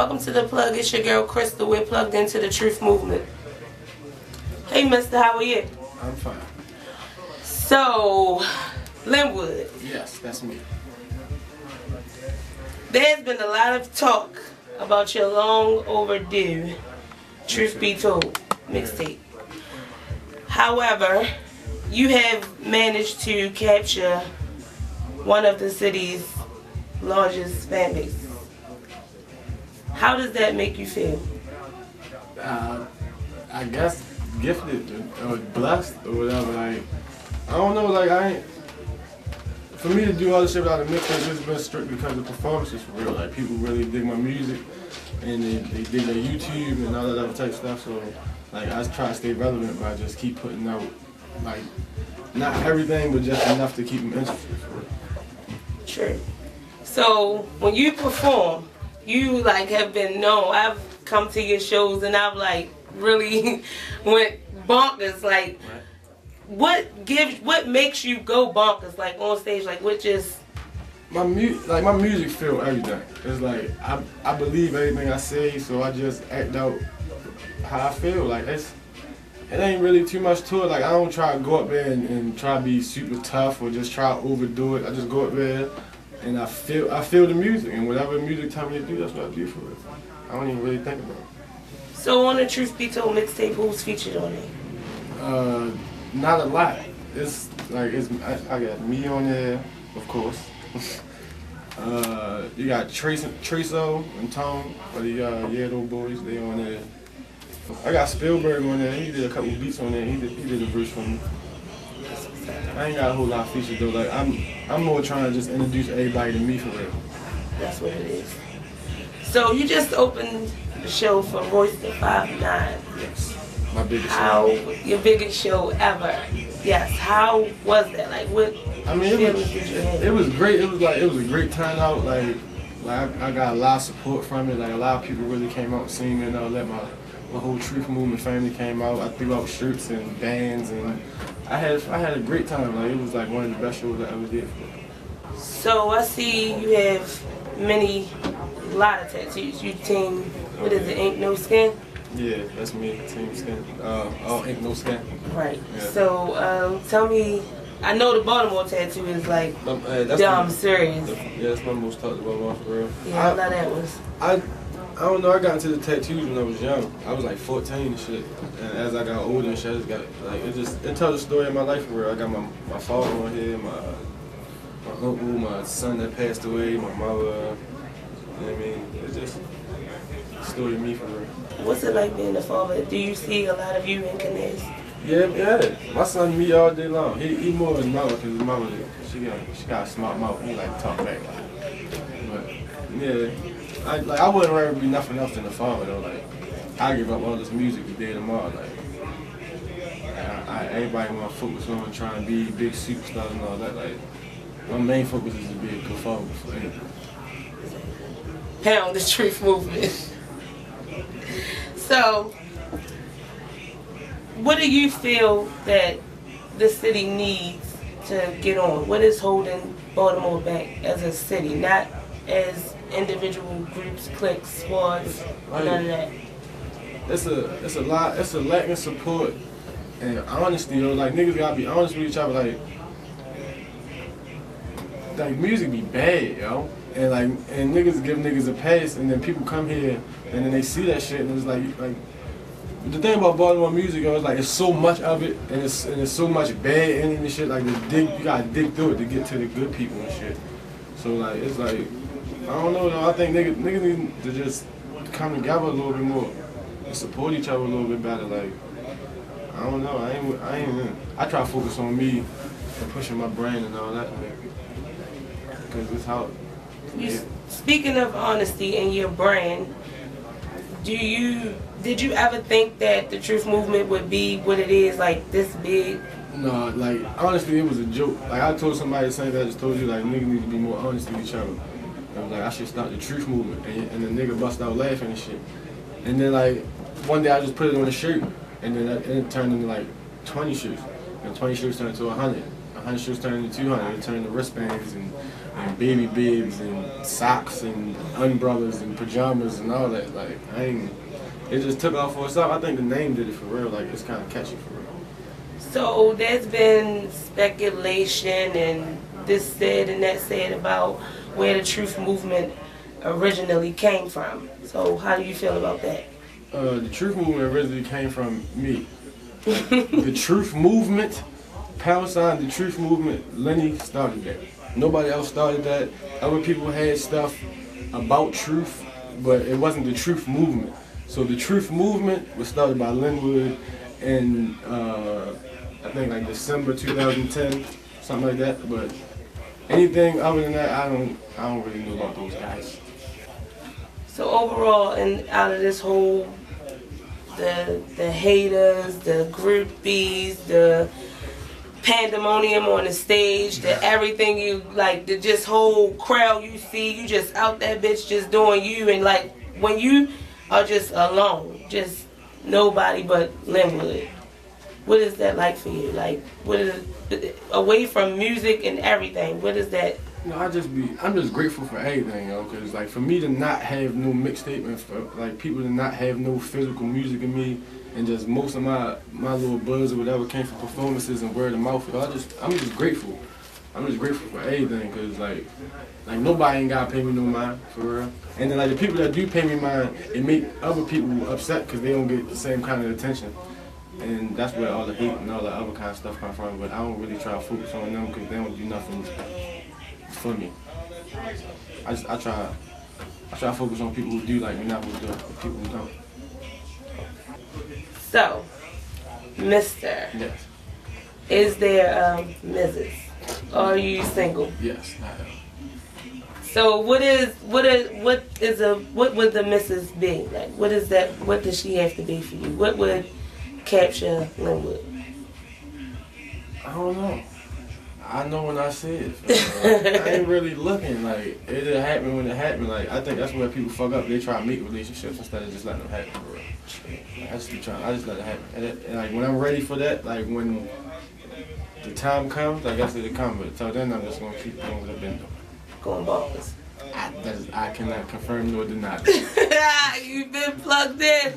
Welcome to The Plug. It's your girl Crystal. We're plugged into the truth movement. Hey, mister, how are you? I'm fine. So, Lenwood. Yes, that's me. There's been a lot of talk about your long overdue Truth Be Told mixtape. However, you have managed to capture one of the city's largest fan base. How does that make you feel? I guess gifted or blessed or whatever. Like, I don't know. Like, for me to do all this shit without a mixtape, it's been strictly because the performances for real. Like, people really dig my music and they dig their YouTube and all that other type of stuff. So, like, I just try to stay relevant by just keep putting out, like, not everything, but just enough to keep them interested for real. True. So, when you perform, you like have been known. I've come to your shows and I've like really went bonkers. Like, what makes you go bonkers? Like on stage, like what just? My music feel everything. It's like I believe everything I say, so I just act out how I feel. Like it ain't really too much to it. Like I don't try to go up there and try to be super tough or just try to overdo it. I just go up there. And I feel the music, and whatever music tell me to do, that's what I do for it. I don't even really think about it. So on the Truth Be Told mixtape, who's featured on it? Not a lot. It's like I got me on there, of course. You got Treso and Tone, or the Yellow Boys. They on there. I got Spielberg on there. He did a couple beats on there. He did a verse for me. I ain't got a whole lot of features though. Like I'm more trying to just introduce everybody to me for real. That's what it is. So you just opened the show for Royce the 5'9". Yes, my biggest show. Your biggest show ever. Yes. How was that? Like what? I mean, it was great. It was a great turnout. Like I got a lot of support from it. Like a lot of people really came out and seen me and all that. My whole Truth Movement family came out. I threw out shirts and bands and I had a great time. Like it was like one of the best shows I ever did. So I see you have a lot of tattoos. You team, what is it, Ink No Skin? Yeah, that's me, Team Skin. All Ink No Skin. Right. Yeah. So tell me, I know the Baltimore tattoo is like dumb serious. Yeah, that's my most talked about one for real. Yeah, I know that was. I don't know, I got into the tattoos when I was young. I was like 14 and shit. And as I got older and shit, I just got, like, it tells the story of my life for real. I got my father on here, my uncle, my son that passed away, my mother. You know what I mean? It's just a story of me for real. What's it like being a father? Do you see a lot of you in Canez? Yeah. My son me all day long. He more than mother, because his mama, she got a smart mouth. He like to talk back. But, yeah. I wouldn't rather be nothing else than a father though. Like I give up all this music today tomorrow. Like everybody want to focus on trying to be big superstars and all that. Like my main focus is to be a good father for anything. Pound the Truth Movement. So, what do you feel that the city needs to get on? What is holding Baltimore back as a city, not as individual groups, cliques, squads, none of that? It's a lack of support and honesty, you know, like niggas gotta be honest with each other, like music be bad, yo. And niggas give niggas a pass and then people come here and then they see that shit and it's like the thing about Baltimore music, yo, is like it's so much of it and it's so much bad in it and shit, like you gotta dig through it to get to the good people and shit. So like it's like I don't know though, I think niggas need to just come together a little bit more and support each other a little bit better. Like, I don't know, I try to focus on me and pushing my brain and all that, because it's hard. Speaking of honesty in your brand, did you ever think that the Truth Movement would be what it is, like this big? No, like honestly it was a joke. Like I told somebody the same thing I just told you, like niggas need to be more honest with each other. I was like, I should start the Truth Movement, and the nigga bust out laughing and shit. And then like one day I just put it on a shirt, and then it turned into like 20 shirts, and 20 shirts turned into 100. 100 shirts turned into 200. It turned into wristbands and baby bibs and socks and umbrellas and pajamas and all that. Like, it just took off for itself. I think the name did it for real. Like, it's kind of catchy for real. So there's been speculation and this said and that said about where the truth movement originally came from. So how do you feel about that? The truth movement originally came from me. The truth movement, #, the truth movement, Lenny started that. Nobody else started that. Other people had stuff about truth, but it wasn't the truth movement. So the truth movement was started by Lenwood in I think like December 2010, something like that. But anything other than that, I don't really know about those guys. So overall, and out of this whole, the haters, the groupies, the pandemonium on the stage, the everything you like, the just whole crowd you see, you just out that bitch just doing you, and like when you are just alone, just nobody but Lenwood. What is that like for you? Like, what is it, away from music and everything? What is that? No, I'm just grateful for everything, yo. Cause like for me to not have no mixtape and for like people to not have no physical music in me, and just most of my little buzz or whatever came from performances and word of mouth. Yo, I'm just grateful. I'm just grateful for everything, cause like nobody ain't gotta pay me no mind for real. And then like the people that do pay me mind, it make other people upset cause they don't get the same kind of attention. And that's where all the hate and all the other kind of stuff come from. But I don't really try to focus on them because they don't do nothing for me. I try to focus on people who do like me, not who do, but people who don't. So, Mr. Yes. Is there Mrs.? Are you single? Yes, I am. So what would the Mrs. be? Like, what is that? What does she have to be for you? What would capture Lenwood? I don't know. I know when I see it. I ain't really looking. Like, it'll happen when it happens. Like, I think that's where people fuck up. They try to make relationships instead of just letting them happen. Bro. I just let it happen. And like when I'm ready for that, like when the time comes, I guess it'll come. But until then, I'm just gonna keep doing what I've been doing. Going bonkers. I cannot confirm nor deny that. You've been plugged in.